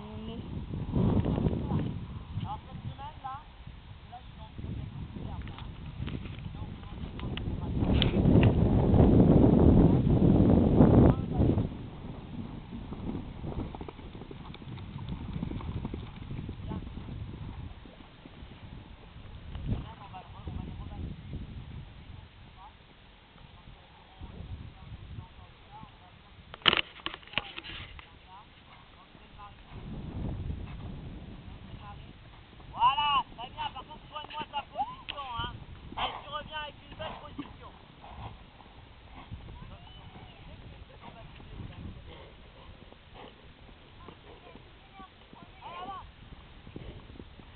mon nez. Alors cette semaine là, ils vont se mettre une ferme là. Voilà, très bien, par contre soigne-moi ta position, hein. Allez, tu reviens avec une belle position.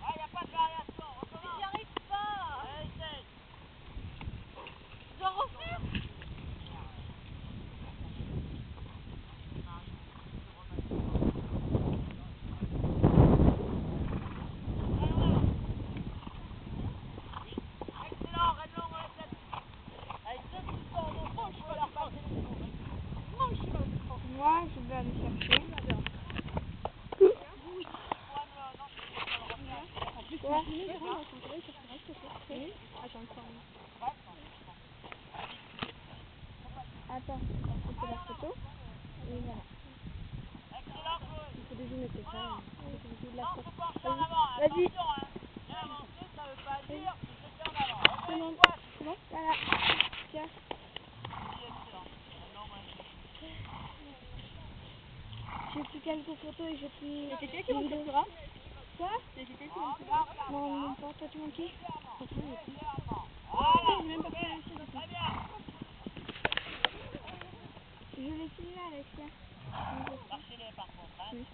Ah, y a pas de variation, recommence. J'y arrive pas. Allez, essaye. J'en refuse. Excellent, Redlon, on reste là-dessus. Avec ceux qui sont en enfant, je peux leur passer les mots. Moi, je vais aller chercher. Quoi? Attends, on fait la photo. Et voilà. Excellent, Chloé. Il faut déjeuner, c'est ça. Non, faut pencher en avant. Vas-y. Attention, hein. Bien avancer, ça veut pas dire se jeter en avant. C'est Reviens bon. une fois. C'est bon? Voilà. Tiens. Oui, excellent. Redlon, moi, J'ai pris quelques photos et j'ai pris C'est des qui mon vidéos. Instagram? Quoi? C'est qui mon Oh, Instagram? regarde, Non, regarde. mon pote, toi tu manques qui? Légèrement. Franchement, il est Légèrement. Oh, Voilà. j'ai même pas Ok. fait un Très bien. Je l'ai filmé, Alexia. Marchez-les par contre, hein. Oui.